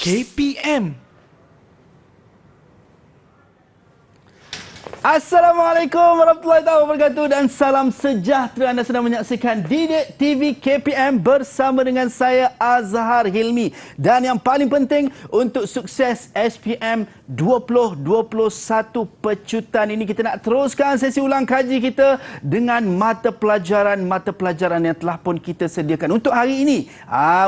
KPM. Assalamualaikum warahmatullahi wabarakatuh dan salam sejahtera. Anda sedang menyaksikan Didik TV KPM bersama dengan saya Azhar Hilmi. Dan yang paling penting untuk sukses SPM 2021 pecutan ini, kita nak teruskan sesi ulang kaji kita dengan mata pelajaran yang telah pun kita sediakan untuk hari ini.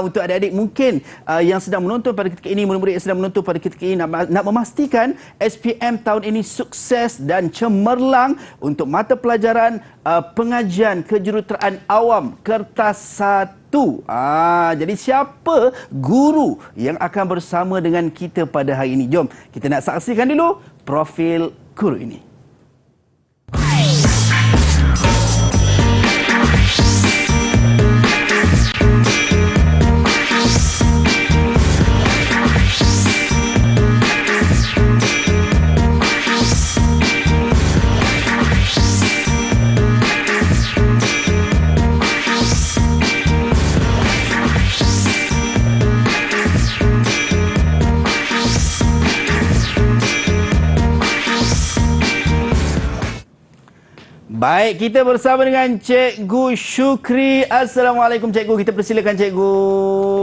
Untuk adik-adik mungkin yang sedang menonton pada ketika ini, murid-murid yang sedang menonton pada ketika ini nak memastikan SPM tahun ini sukses dan cemerlang untuk mata pelajaran pengajian kejuruteraan awam kertas 1. Jadi siapa guru yang akan bersama dengan kita pada hari ini? Jom kita nak saksikan dulu profil guru ini. Baik, kita bersama dengan Cikgu Syukri. Assalamualaikum Cikgu, kita persilakan Cikgu.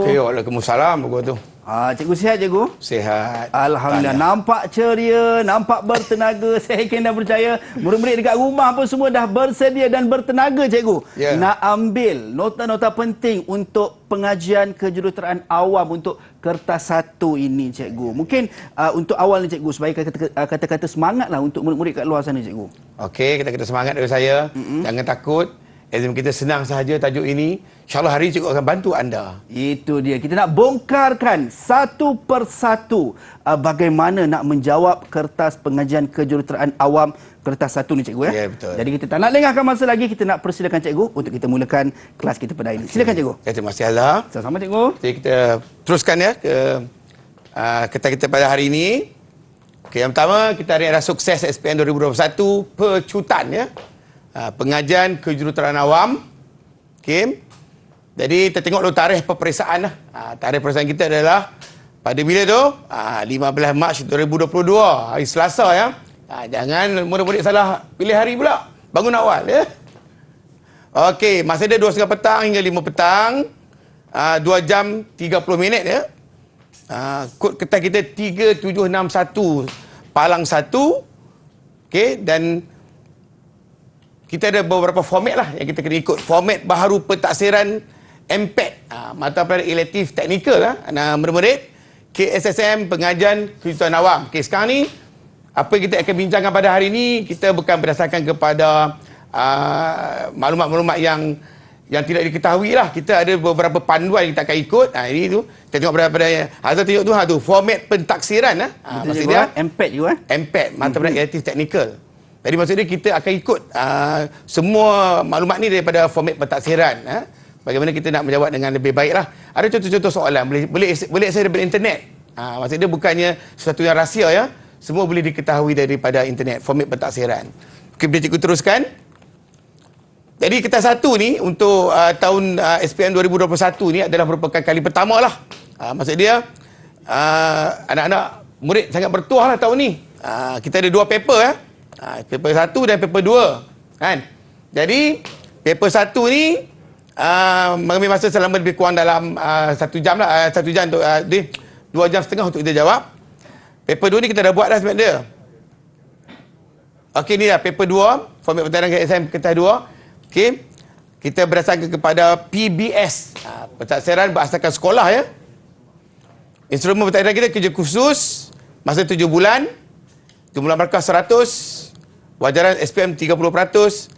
Okay, waalaikumsalam. Begitu. Cikgu sihat Cikgu? Sihat. Alhamdulillah. Nampak ceria, nampak bertenaga. Saya yakin dan percaya murid-murid dekat rumah pun semua dah bersedia dan bertenaga Cikgu. Nak ambil nota-nota penting untuk pengajian kejuruteraan awam untuk kertas 1 ini Cikgu. Mungkin untuk awal ni Cikgu, supaya kata-kata semangatlah untuk murid-murid kat luar sana Cikgu. Okey, kata-kata semangat dari saya. Jangan takut. Exam kita senang sahaja tajuk ini. InsyaAllah hari ini cikgu akan bantu anda. Itu dia. Kita nak bongkarkan satu persatu bagaimana nak menjawab kertas pengajian kejuruteraan awam kertas 1 ni Cikgu. Ya, betul. Jadi kita tak nak lengahkan masa lagi. Kita nak persilakan Cikgu untuk kita mulakan kelas kita pada hari ini. Silakan Cikgu. Terima kasih Allah. Sama-sama Cikgu. Jadi kita teruskan ya ke kertas kita pada hari ini. Okey, yang pertama kita hari adalah sukses SPM 2021 pecutan ya. Pengajian kejuruteraan awam. Okey. Jadi kita tengok dulu tarikh peperiksaan lah. Tarikh peperiksaan kita adalah pada bila tu? 15 Mac 2022, hari Selasa ya. Jangan murid-murid salah pilih hari pula. Bangun awal ya. Okey, masa dia 2:30 petang hingga 5 petang. 2 jam 30 minit ya. Kod kertas kita 3761 Palang 1. Okey, dan kita ada beberapa format lah yang kita kena ikut. Format baharu pentaksiran MPET, mata pelajaran elektif teknikal lah. Murid-murid KSSM pengajian kejuruteraan awam. Okey, sekarang ni apa yang kita akan bincangkan pada hari ini, kita bukan berdasarkan kepada maklumat-maklumat yang tidak diketahui lah. Kita ada beberapa panduan yang kita akan ikut. Ini tu kita tengok pada Azhar tengok tu format pentaksiran lah. Maksudnya MPET juga. MPET, mata pelajaran elektif teknikal. Jadi maksudnya kita akan ikut semua maklumat ni daripada format pentaksiran. Bagaimana kita nak menjawab dengan lebih baik lah. Ada contoh-contoh soalan, boleh akses daripada internet. Maksudnya bukannya sesuatu yang rahsia ya. Semua boleh diketahui daripada internet, format pentaksiran. Okey, boleh cikgu teruskan. Jadi kertas 1 ni untuk tahun SPM 2021 ni adalah merupakan kali pertama lah. Maksud dia anak-anak murid sangat bertuah lah tahun ni. Kita ada 2 paper ya. Paper 1 dan paper 2 kan. Jadi paper 1 ni mengambil masa selama lebih kurang dalam 1 jam lah, 1 jam untuk 2 jam setengah untuk kita jawab. Paper 2 ni kita dah buat dah sebenarnya dia. Okey, ni dah paper 2, format pentaksiran KSM kertas 2. Okey. Kita berdasarkan kepada PBS, pentaksiran berasaskan sekolah ya. Instrumen pentaksiran kita kerja khusus masa 7 bulan. Jumlah markah 100. Wajaran SPM 30%.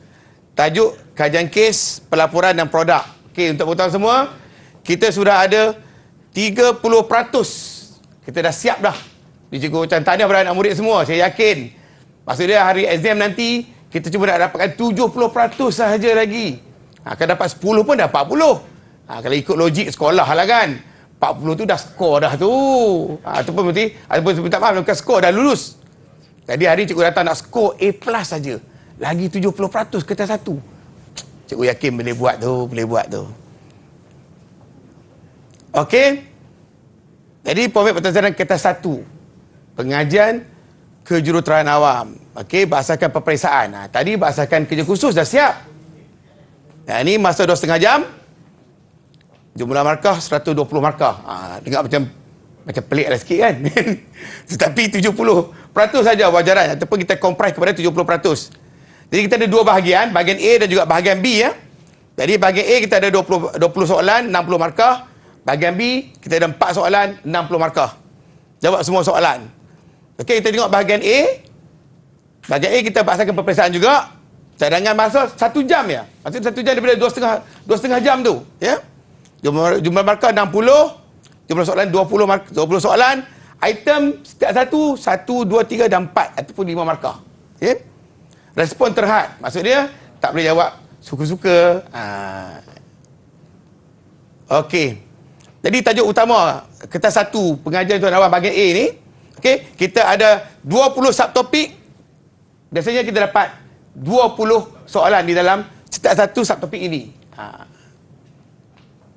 Tajuk kajian kes, pelaporan dan produk. Okey, untuk pengetahuan semua, kita sudah ada 30%. Kita dah siap dah. Cikgu ucapkan tahniah kepada anak murid semua. Saya yakin. Maksudnya hari exam nanti, kita cuma nak dapatkan 70% sahaja lagi. Akan dapat 10 pun dah 40. Kalau ikut logik sekolah lah kan. 40 tu dah skor dah tu. Ataupun minta maaf, bukan skor, dah lulus. Jadi hari cikgu datang nak skor A+ saja. Lagi 70% kertas 1. Cikgu yakin boleh buat tu, boleh buat tu. Okey. Jadi format pentadbiran kertas 1. Pengajian kejuruteraan awam. Okey, bahasakan peperiksaan. Tadi bahasakan kerja khusus dah siap. Ini masa 2,5 jam. Jumlah markah 120 markah. Dengar macam pelik lah sikit kan. Tetapi 70% saja wajaran ataupun kita comprise kepada 70%. Jadi kita ada dua bahagian, bahagian A dan juga bahagian B ya. Jadi bahagian A kita ada 20 soalan, 60 markah. Bahagian B kita ada 4 soalan, 60 markah. Jawab semua soalan. Okey, kita tengok bahagian A. Bahagian A kita bahasakan peperiksaan juga. Cadangan masa 1 jam ya. Maksudnya 1 jam daripada 2,5 jam tu, ya. Jumlah markah 60, jumlah soalan 20 soalan. Item setiap satu 1, 2, 3 dan 4 ataupun 5 markah. Okey. Respon terhad. Maksud dia tak boleh jawab suka-suka. Okey. Jadi tajuk utama kertas 1 pengajian tuan awam bahagian A ni, okey, kita ada 20 subtopik. Biasanya kita dapat 20 soalan di dalam setiap satu subtopik ini.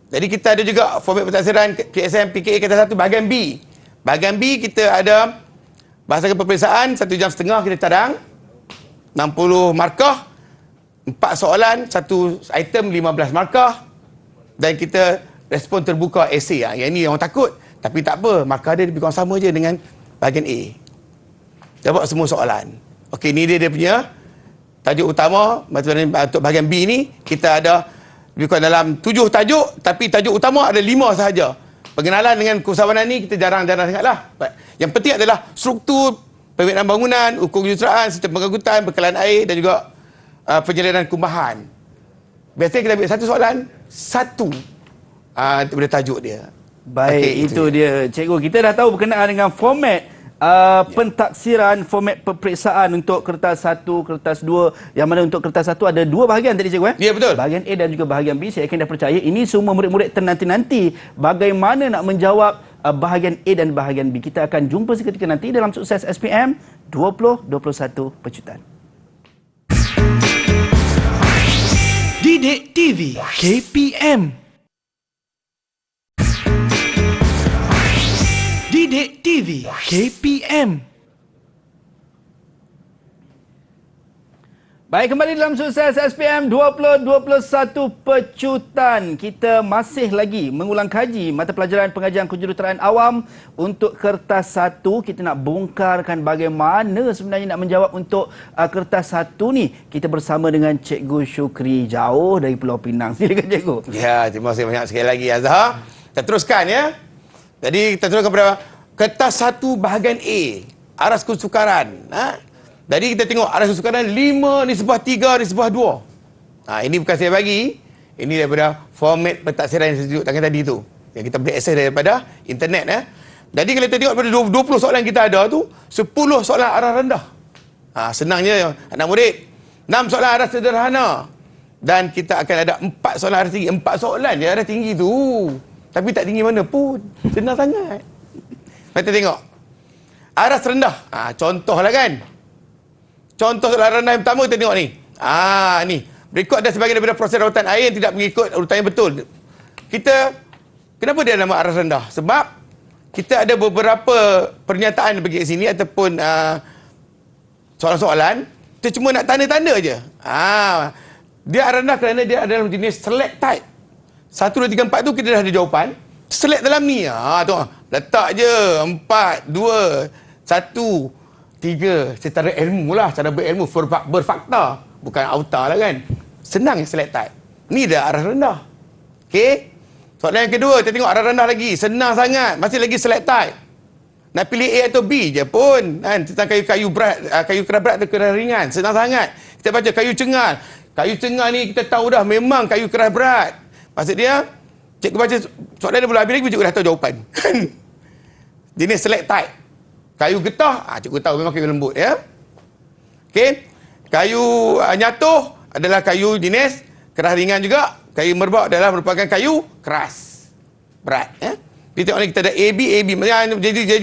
Jadi kita ada juga format pentadbiran PSM PKA kertas 1 bahagian B. Bahagian B kita ada bahasakan peperiksaan 1,5 jam kita cadang. 60 markah, 4 soalan, 1 item 15 markah, dan kita respon terbuka esei. Yang ini orang takut, tapi tak apa, markah dia lebih kurang sama je dengan bahagian A. Jawab semua soalan. Okey, ni dia punya tajuk utama. Untuk bahagian B ni kita ada lebih kurang dalam 7 tajuk, tapi tajuk utama ada 5 sahaja. Pengenalan dengan keusahawanan ni kita jarang-jarang sangatlah. Yang penting adalah struktur pembangunan bangunan, ukur kejuruteraan, sistem pengangkutan, bekalan air dan juga penyelidikan kumbahan. Biasanya kita ambil satu soalan, satu daripada tajuk dia. Baik, okay, itu dia. Cikgu, kita dah tahu berkenaan dengan format pentaksiran, format peperiksaan untuk kertas 1, kertas 2, yang mana untuk kertas 1 ada 2 bahagian tadi cikgu. Ya, betul. Bahagian A dan juga bahagian B. Saya yakin dah percaya ini semua murid-murid ternanti-nanti bagaimana nak menjawab bahagian A dan bahagian B. Kita akan jumpa seketika nanti dalam Sukses SPM 2021 Pecutan. Didik TV KPM. Didik TV KPM. Baik, kembali dalam Sukses SPM 2021 Pecutan. Kita masih lagi mengulang kaji mata pelajaran pengajian kejuruteraan awam untuk kertas 1. Kita nak bongkarkan bagaimana sebenarnya nak menjawab untuk kertas 1 ni. Kita bersama dengan Cikgu Syukri, jauh dari Pulau Pinang. Silakan cikgu. Ya, terima kasih banyak sekali lagi Azhar. Kita teruskan ya. Jadi kita teruskan kepada kertas 1 bahagian A, aras kesukaran. Jadi kita tengok aras kesukaran 5/3/2. Ini bukan saya bagi. Ini daripada format pentaksiran yang saya tunjukkan tadi tu. Yang kita boleh akses daripada internet. Jadi kalau kita tengok daripada 20 soalan kita ada tu, 10 soalan arah rendah. Senangnya anak murid. 6 soalan arah sederhana. Dan kita akan ada 4 soalan arah tinggi. 4 soalan je arah tinggi tu. Tapi tak tinggi mana pun. Senang sangat. Kita tengok. Aras rendah. Contohlah kan. Contoh soalan rendah yang pertama kita tengok ni. Ni. Berikut ada sebagian daripada proses rawatan air yang tidak mengikut urutan yang betul. Kenapa dia nama aras rendah? Sebab kita ada beberapa pernyataan bagi sini ataupun soalan-soalan. Kita cuma nak tanda-tanda je. Dia aras rendah kerana dia adalah jenis select type. 1, 2, 3, 4 tu kita dah ada jawapan. Select dalam ni. Tu. Letak je 4, 2, 1, 3. Secara ilmu lah. Cara berilmu. Berfakta. Bukan auta lah kan. Senang select type. Ni dah arah rendah. Okey. Soalan yang kedua. Kita tengok arah rendah lagi. Senang sangat. Masih lagi select type. Nak pilih A atau B je pun. Tentang kayu-kayu berat. Kayu keras berat atau keras ringan. Senang sangat. Kita baca kayu cengal. Kayu cengal ni kita tahu dah. Memang kayu keras berat. Maksud dia, cikgu baca soalan dia belum habis lagi, cikgu dah tahu jawapan. Jenis select type. Kayu getah, cikgu tahu memang kayu lembut ya. Okey. Kayu nyatuh adalah kayu jenis keras ringan juga. Kayu merbak adalah merupakan kayu keras berat ya. Kita tengok ni kita ada AB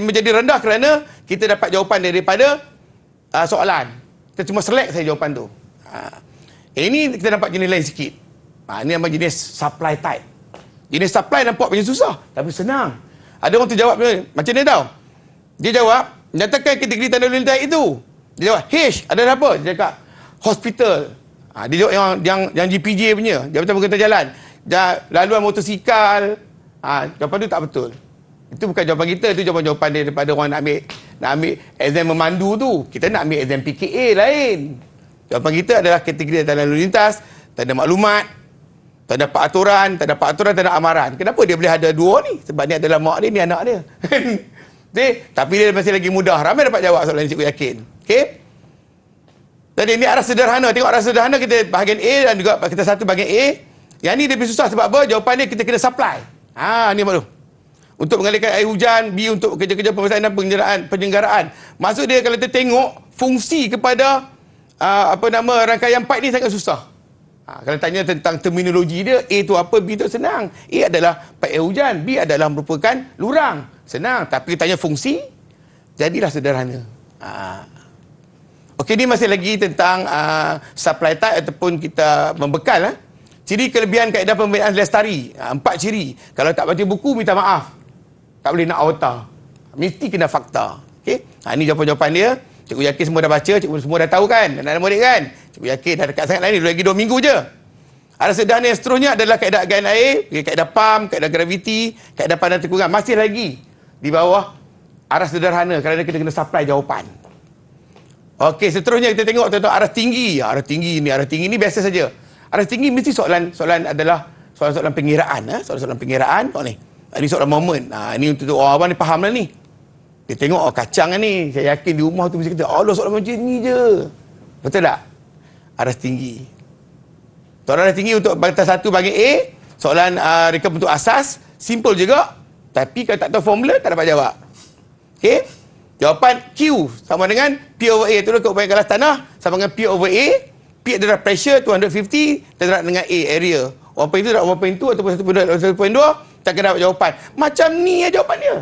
menjadi rendah kerana kita dapat jawapan daripada soalan. Kita cuma select saja jawapan tu. Ini kita dapat jenis lain sikit. Ini nama jenis supply type. Jenis supply nampak macam susah, tapi senang. Ada orang tu jawab macam ni tau. Dia jawab, nyatakan kategori tanda lalu lintas itu. Dia jawab, H adalah apa? Dia cakap, hospital. Dia jawab yang GPJ punya, Jabatan Pengguna Jalan. Laluan motosikal. Jawapan tu tak betul. Itu bukan jawapan kita, itu jawapan daripada orang nak ambil exam memandu tu. Kita nak ambil exam PKA lain. Jawapan kita adalah kategori tanda lalu lintas, tanda maklumat, tanda peraturan, tanda amaran. Kenapa dia boleh ada dua ni? Sebab ni adalah mak dia, ni anak dia. Tapi dia masih lagi mudah. Ramai dapat jawab soalan ni, cikgu yakin. Okey? Jadi ini arah sederhana. Tengok arah sederhana kita bahagian A dan juga kita satu bahagian A. Yang ni dia lebih susah sebab apa? Jawapan dia kita kena supply. Ni maklum. Untuk mengalirkan air hujan, B untuk kerja-kerja pemeriksaan dan penyelenggaraan. Maksud dia kalau kita tengok fungsi kepada rangkaian pipe ni sangat susah. Kalau tanya tentang terminologi dia, A tu apa, B tu senang. A adalah pipe air hujan, B adalah merupakan lurang. Senang. Tapi tanya fungsi, jadilah sederhana. Okey, ni masih lagi tentang supply type ataupun kita membekal. Ciri kelebihan kaedah pembinaan Lestari. 4 ciri. Kalau tak baca buku, minta maaf. Tak boleh nak auta. Mesti kena fakta. Okey? Ini jawapan-jawapan dia. Cikgu yakin semua dah baca, cikgu semua dah tahu kan? Anak-anak murid kan? Cikgu yakin dah dekat sangat lah ni. Lagi 2 minggu je. Arah sederhana yang seterusnya adalah kaedah agan air, kaedah pump, kaedah graviti, kaedah pandan tekungan. Masih lagi di bawah arah sederhana kerana kita kena supply jawapan. Okey, seterusnya kita tengok tentang arah tinggi. Arah tinggi ni biasa saja. Arah tinggi mesti soalan adalah soalan-soalan pengiraan. Soalan-soalan pengiraan. Tengok ni. Ini soalan moment. Ini untuk orang awam ni faham lah ni. Dia tengok, kacang ni. Saya yakin di rumah tu mesti kata, Allah soalan macam ni je. Betul tak? Arah tinggi. Soalan arah tinggi untuk batas 1 bahagian A. Soalan reka bentuk asas. Simple juga. Tapi kalau tak tahu formula, tak dapat jawab. Okey? Jawapan Q sama dengan P over A. Itu keupayaan galas tanah sama dengan P over A. P adalah pressure 250 terhadap dengan A, area. 1.2 terhadap 1.2 ataupun 1.2 tak kena dapat jawapan. Macam ni ya jawapan dia.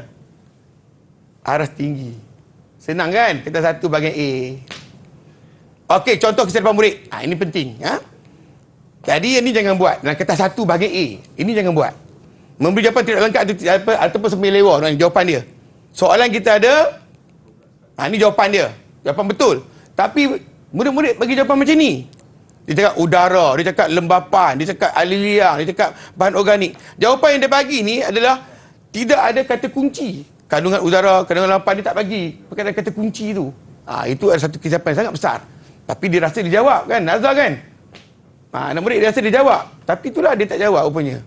Arah tinggi. Senang kan? Kita 1 bahagian A. Okey, contoh kisah depan murid. Ini penting. Jadi ini jangan buat. Dalam kertas 1 bahagian A. Ini jangan buat. Memberi jawapan tidak lengkap ataupun sembelih lewa. Jawapan dia. Soalan kita ada. Ini jawapan dia. Jawapan betul. Tapi murid-murid bagi jawapan macam ni. Dia cakap udara, dia cakap lembapan, dia cakap air liang, dia cakap bahan organik. Jawapan yang dia bagi ni adalah tidak ada kata kunci. Kandungan udara, kandungan lembapan dia tak bagi perkataan kata kunci tu. Itu adalah satu kesilapan yang sangat besar. Tapi dia rasa dia jawab kan, Nazar kan? Anak murid dia rasa dia jawab. Tapi itulah dia tak jawab rupanya.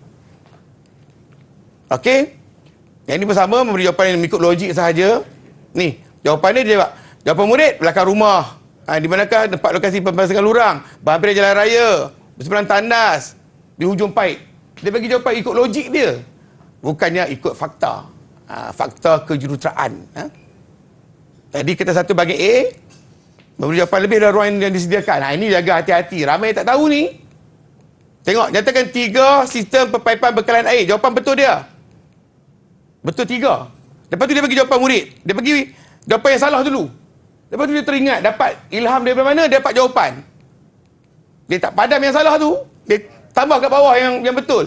Okey? Yang ini bersama memberi jawapan yang mengikut logik sahaja. Ni, jawapan dia jawab. Jawapan murid, belakang rumah. Di manakah tempat lokasi pemasangan lurang? Berhampiran jalan raya, berseberang tandas, di hujung paip. Dia bagi jawapan ikut logik dia. Bukannya ikut fakta. Fakta kejuruteraan. Jadi kita 1 bahagian A, memberi jawapan lebih dari ruang yang disediakan. Ini jaga hati-hati. Ramai tak tahu ni. Tengok, nyatakan 3 sistem pepaipan bekalan air. Jawapan betul dia. Betul 3. Lepas tu dia bagi jawapan murid. Dia bagi jawapan yang salah dulu. Lepas tu dia teringat, dapat ilham daripada mana, dia dapat jawapan. Dia tak padam yang salah tu, dia tambah kat bawah yang betul.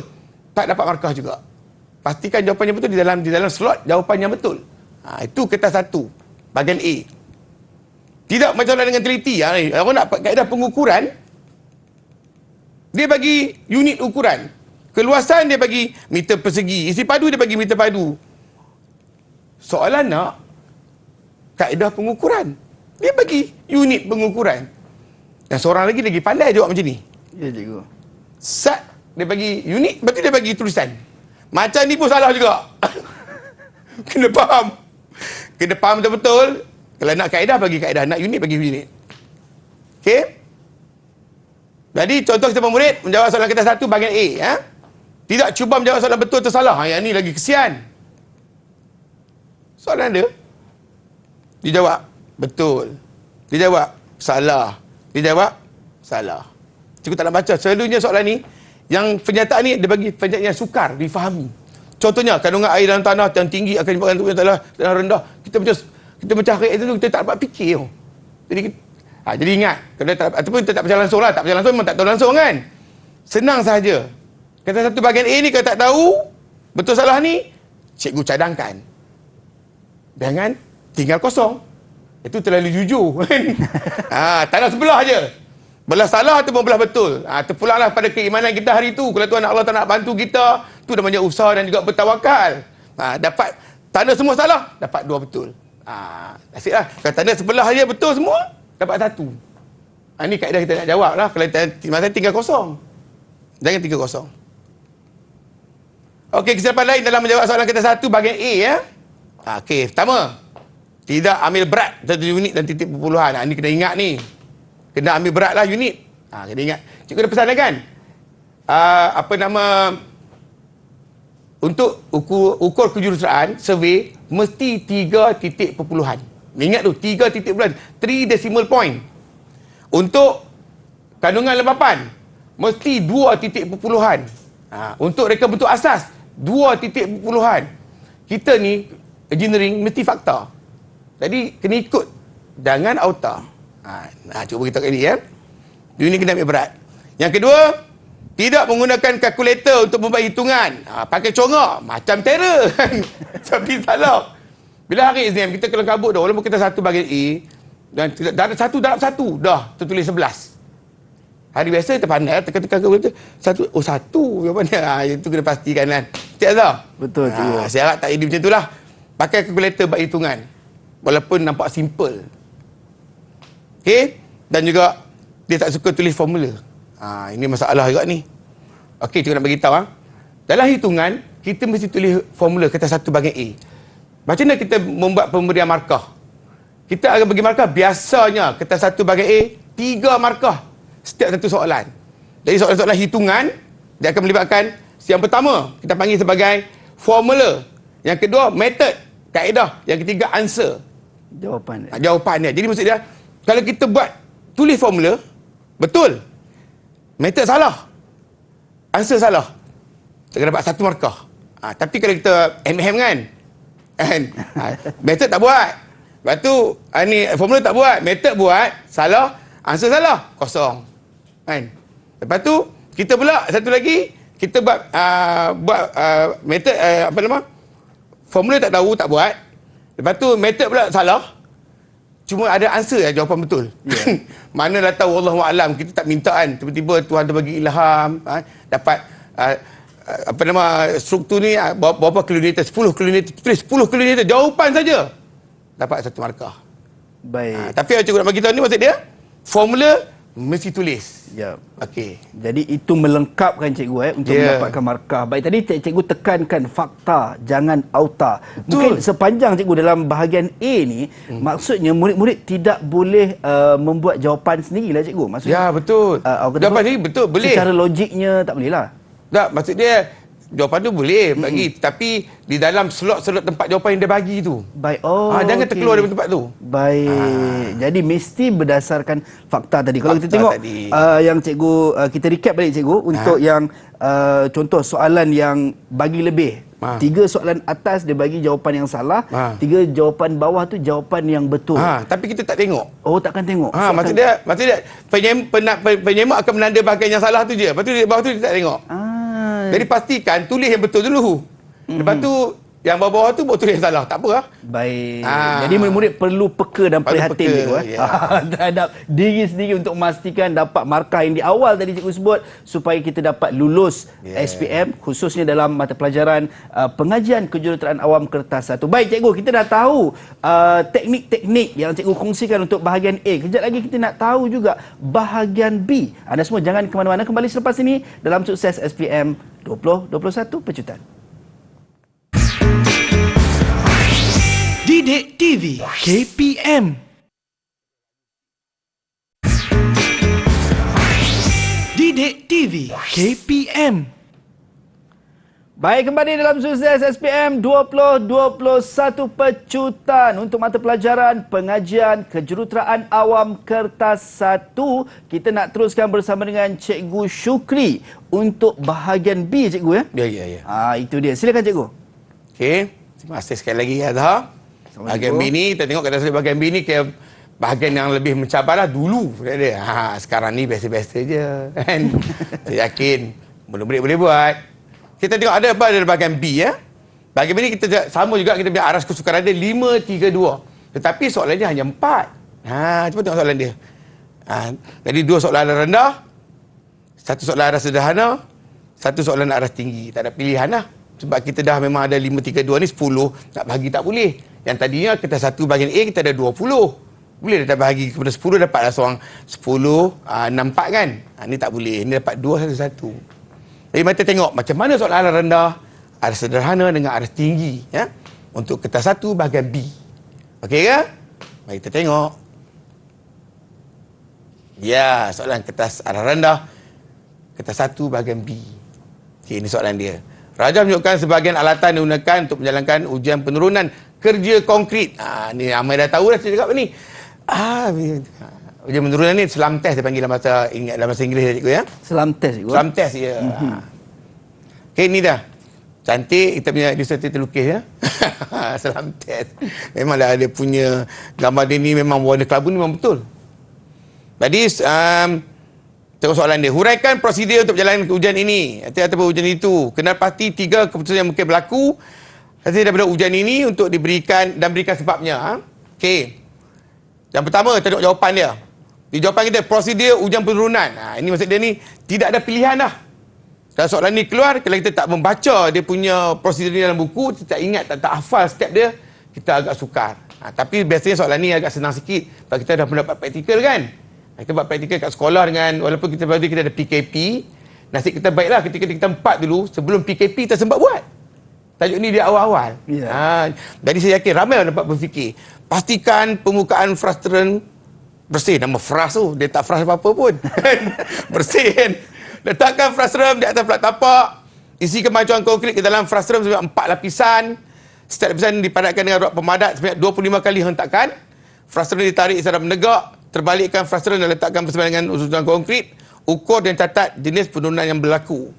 Tak dapat markah juga. Pastikan jawapan yang betul di dalam slot jawapan yang betul. Itu kertas 1, bahagian A. Tidak macam dengan teliti. Orang nak kaedah pengukuran, dia bagi unit ukuran. Keluasan dia bagi meter persegi. Isi padu dia bagi meter padu. Soalan nak kaedah pengukuran. Dia bagi unit pengukuran. Dan seorang lagi pandai jawab macam ni. Ya, cikgu. Sat, dia bagi unit, lepas tu dia bagi tulisan. Macam ni pun salah juga. Kena faham. Kena faham betul-betul. Kalau nak kaedah, bagi kaedah. Nak unit, bagi unit. Okey? Jadi, contoh kita murid menjawab soalan kertas 1 bahagian A. Tidak cuba menjawab soalan betul atau salah. Yang ni lagi kesian. Soalan dia. Dijawab betul. Dijawab salah. Dijawab salah. Cikgu tak nak baca. Selalunya soalan ni, yang pernyataan ni, dia bagi pernyataan yang sukar, difahami. Contohnya, kandungan air dalam tanah yang tinggi akan menyebabkan tubuh yang tanah rendah. Kita macam hari itu, kita tak dapat fikir. Jadi ingat. Ataupun kita tak baca langsung lah. Tak baca langsung, memang tak tahu langsung kan. Senang sahaja. Kata 1 bahagian A ni, kalau tak tahu, betul salah ni, cikgu cadangkan. Jangan tinggal kosong. Itu terlalu jujur. Tanah sebelah je. Belah salah atau belah betul. Terpulanglah pada keimanan kita hari itu. Kalau Tuhan Allah tak nak bantu kita, tu namanya usaha dan juga bertawakal. Dapat tanda semua salah, dapat 2 betul. Asyiklah. Kalau tanda sebelah je betul semua, dapat 1. Ini kaedah kita nak jawab lah. Kalau masa tinggal kosong. Jangan tinggal kosong. Okey, kesilapan lain dalam menjawab soalan kita 1 bahagian A ya. Okey, pertama. Tidak ambil berat satu unit dan titik perpuluhan. Ini kena ingat ni. Kena ambil berat lah unit. Kena ingat. Cikgu dah pesan kan? Untuk ukur kejuruteraan, survey, mesti 3 titik perpuluhan. Ingat tu, 3 titik perpuluhan. 3 decimal point. Untuk kandungan lembapan, mesti 2 titik perpuluhan. Untuk reka bentuk asas, 2 titik perpuluhan. Kita ni, engineering, mesti fakta. Jadi, kena ikut. Jangan auta. Cuba beritahu ini ya. Ini kena ambil berat. Yang kedua, tidak menggunakan kalkulator untuk membuat hitungan. Pakai congak. Macam terror. Tapi salah. Bila hari exam, kita kelam kabut dah. Walaupun kita 1 bahagian A, dan darab 1 darab 1. Dah, tertulis 11. Hari biasa kita pandai, tekan-tekan kalkulator. 1. Oh, 1. Jawapannya. Itu kena pastikan kan. Betul tak? Betul. Saya harap tak jadi macam itulah. Pakai kalkulator buat hitungan. Walaupun nampak simple. Okey? Dan juga dia tak suka tulis formula. Ini masalah juga ni. Okey, cikgu nak bagi tahu. Dalam hitungan, kita mesti tulis formula kata 1 bahagian A. Macam mana kita membuat pemberian markah? Kita akan bagi markah biasanya kata 1 bahagian A, 3 markah setiap satu soalan. Jadi soalan-soalan hitungan dia akan melibatkan yang pertama kita panggil sebagai formula. Yang kedua method, kaedah. Yang ketiga answer. Jawapan dia. Jadi maksud dia kalau kita buat tulis formula betul. Method salah. Answer salah. Kita dapat 1 markah. Tapi kalau kita kan. Method tak buat. Lepas tu ni formula tak buat, method buat, salah, answer salah, kosong. Kan? Lepas tu kita pula satu lagi kita buat method formula tak tahu, tak buat. Lepas tu method pula salah. Cuma ada answer jawapan betul. Yeah. Manalah tahu Allahualam, kita tak minta kan. Tiba-tiba Tuhan tu bagi ilham, dapat struktur ni berapa kilometer, 10 kilometer, tulis 10 kilometer, jawapan saja. Dapat 1 markah. Baik. Tapi yang cikgu nak bagi tahu ni maksud dia, formula mesti tulis. Ya. Okey. Jadi itu melengkapkan cikgu untuk mendapatkan markah. Baik, tadi cikgu tekankan fakta, jangan auta. Mungkin sepanjang cikgu dalam bahagian A ni, maksudnya murid-murid tidak boleh membuat jawapan sendirilah cikgu. Maksudnya ya, betul. Jawapan sendiri betul, boleh. Secara logiknya tak boleh lah. Tak, maksud dia jawapan tu boleh bagi, tapi di dalam slot-slot tempat jawapan yang dia bagi tu. Baik. Jangan terkeluar dari tempat tu. Baik. Jadi mesti berdasarkan fakta tadi. Kalau kita tengok yang cikgu, kita recap balik cikgu untuk yang contoh soalan yang bagi lebih. 3 soalan atas dia bagi jawapan yang salah, 3 jawapan bawah tu jawapan yang betul. Tapi kita tak tengok. Oh, takkan tengok. Maksud dia penyemak akan menanda bahagian yang salah tu je. Lepas tu di bawah tu dia tak tengok. Jadi pastikan tulis yang betul dulu. Lepas tu yang bawah-bawah tu buat tulis yang salah. Tak apa lah. Baik. Jadi murid-murid perlu peka dan prihatin terhadap diri sendiri untuk memastikan dapat markah yang di awal tadi cikgu sebut supaya kita dapat lulus SPM khususnya dalam mata pelajaran pengajian kejuruteraan awam kertas 1. Baik cikgu, kita dah tahu teknik-teknik yang cikgu kongsikan untuk bahagian A. Kejap lagi kita nak tahu juga bahagian B. Anda semua jangan ke mana-mana, kembali selepas ini dalam Sukses SPM 2021 Pecutan. Didik TV KPM. Didik TV KPM. Baik, kembali dalam Sukses SPM 2021 Pecutan untuk mata pelajaran pengajian kejuruteraan awam kertas 1. Kita nak teruskan bersama dengan Cikgu Syukri untuk bahagian B, cikgu ya. Ya. Itu dia. Silakan cikgu. Okey, terima kasih sekali lagi Azhar. Bahagian B ni, kita tengok kata bahagian B ni ke bahagian yang lebih mencabar lah dulu. Sekarang ni biasa-biasa je. Kan? Saya yakin murid-murid boleh buat. Kita tengok ada apa dalam bahagian B ya. B Bagaimana sama juga kita punya aras kesukaran dia 5-3-2. Tetapi soalannya hanya 4. Cuba tengok soalan dia. Jadi 2 soalan rendah, 1 soalan aras sederhana, 1 soalan aras tinggi. Tak ada pilihan lah. Sebab kita dah memang ada 5-3-2 ni 10. Nak bahagi tak boleh. Yang tadinya kita 1 bahagian A, kita ada 20. Boleh dah bahagi kepada 10, dapatlah seorang 10, 6-4 kan. Ni tak boleh. Ni dapat 2-1-1. Jadi mari kita tengok macam mana soalan aras rendah, aras sederhana dengan aras tinggi. Ya? Untuk kertas 1 bahagian B. Okey ke? Mari kita tengok. Ya, soalan kertas aras rendah, kertas 1 bahagian B. Okey, ini soalan dia. Raja menunjukkan sebahagian alatan digunakan untuk menjalankan ujian penurunan kerja konkrit. Ni ramai dah tahu dah saya cakap ni. Ujian penurunan ni selam test dia panggil dalam bahasa Inggeris cikgu ya. Selam test cikgu. Selam test ya. Okey, ni dah. Cantik kita punya ilustrator terlukis ya. Selam test. Memanglah dia punya gambar dia ni memang warna kelabu ni memang betul. Jadi tengok soalan dia. Huraikan prosedur untuk menjalankan ujian ini ataupun ujian itu. Kenal pasti 3 keputusan yang mungkin berlaku hasil daripada ujian ini untuk diberikan dan berikan sebabnya. Okey. Yang pertama, kita tengok jawapan dia. Di jawapan kita, prosedur ujian penurunan. Ini maksud dia ni, tidak ada pilihan dah. Kalau soalan ni keluar, kalau kita tak membaca dia punya prosedur ni dalam buku, kita tak ingat, tak hafal step dia, kita agak sukar. Tapi biasanya soalan ni agak senang sikit. Sebab kita dah mendapat praktikal kan. Kita buat praktikal kat sekolah dengan, walaupun kita ada PKP, nasib kita baiklah ketika kita 4 dulu, sebelum PKP kita sempat buat. Tajuk ni di awal-awal. Yeah. Jadi saya yakin ramai orang dapat berfikir. Pastikan permukaan frustran bersih. Nama fras tu, dia tak fras apa-apa pun. Bersih kan. Letakkan frustran di atas plat tapak. Isi kemajuan konkrit ke dalam frustran sebanyak 4 lapisan. Setiap lapisan dipadatkan dengan rod pemadat sebanyak 25 kali hentakan. Frustran ditarik secara menegak. Terbalikkan frustran dan letakkan bersama dengan usulan konkrit. Ukur dan catat jenis penurunan yang berlaku.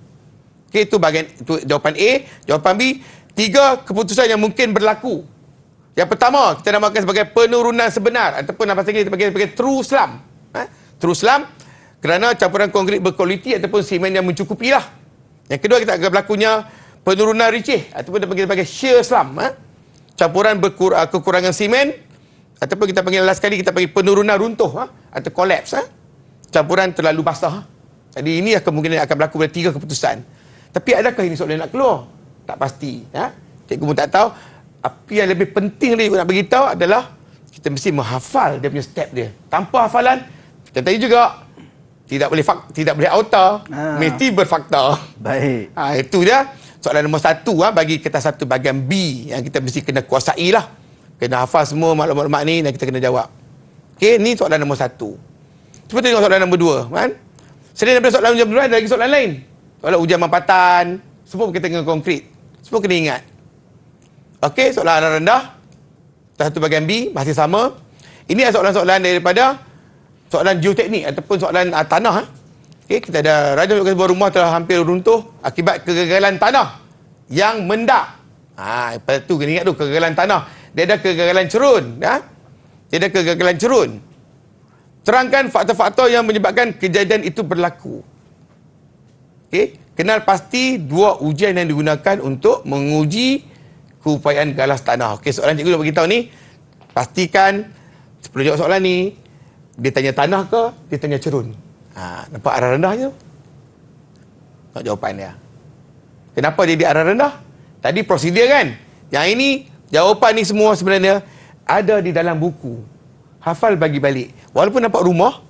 Okey, itu bahagian itu jawapan A. Jawapan B, 3 keputusan yang mungkin berlaku. Yang pertama, kita namakan sebagai penurunan sebenar ataupun bahasa Inggeris kita panggil sebagai true slump. True slump kerana campuran konkrit berkualiti ataupun simen yang mencukupi lah. Yang kedua, kita akan berlakunya penurunan ricih ataupun kita panggil sebagai shear slump. Campuran kekurangan simen ataupun kita panggil last kali kita panggil penurunan runtuh atau collapse. Campuran terlalu basah. Jadi ini kemungkinan akan berlaku pada 3 keputusan. Tapi adakah ini soalan nak keluar? Tak pasti. Cikgu pun tak tahu. Apa yang lebih penting lagi nak beritahu adalah kita mesti menghafal dia punya step dia. Tanpa hafalan, kita tadi juga tidak boleh auta, mesti berfakta. Baik. Itu dia soalan nombor 1 bagi kertas 1 bahagian B yang kita mesti kena kuasai lah. Kena hafal semua maklumat-maklumat ni dan kita kena jawab. Okey, ni soalan nombor 1. Cuba tengok soalan nombor 2 kan. Selain daripada soalan ujian penurunan ada lagi soalan lain. Soalan ujian mampatan, semua berkaitan dengan konkrit. Semua kena ingat. Okey, soalan aras rendah. Satu bahagian B, masih sama. Ini adalah soalan-soalan daripada soalan geoteknik ataupun soalan tanah. Okey, kita ada raja menunjukkan sebuah rumah telah hampir runtuh akibat kegagalan tanah yang mendak. Lepas tu kena ingat tu, kegagalan tanah. Dia ada kegagalan cerun. Dia ada kegagalan cerun. Terangkan faktor-faktor yang menyebabkan kejadian itu berlaku. Okey, kenal pasti 2 ujian yang digunakan untuk menguji keupayaan galas tanah. Okey, soalan cikgu nak beritahu ni, pastikan sebelum jawab soalan ni, dia tanya tanah ke, dia tanya cerun. Nampak arah rendah je? Nak jawapan dia. Kenapa dia di arah rendah? Tadi prosedur kan? Yang ini, jawapan ni semua sebenarnya ada di dalam buku. Hafal bagi balik. Walaupun nampak rumah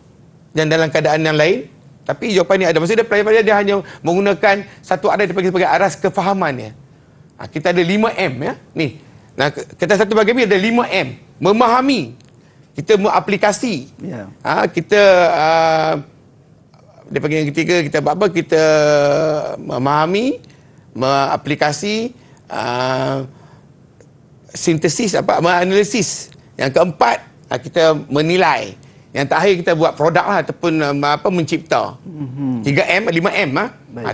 dan dalam keadaan yang lain, tapi jawapan ni ada. Maksudnya pelajar dia hanya menggunakan satu aras dipanggil sebagai aras kefahamannya. Kita ada 5M ya. Ni. Nah, kita satu bahagian ni ada 5M. Memahami. Kita mengaplikasi. Yeah. Kita dia panggil yang ketiga, kita buat apa? Kita memahami, mengaplikasi, sintesis menganalisis. Yang keempat, kita menilai. Yang terakhir kita buat produk lah ataupun mencipta. 3M, 5M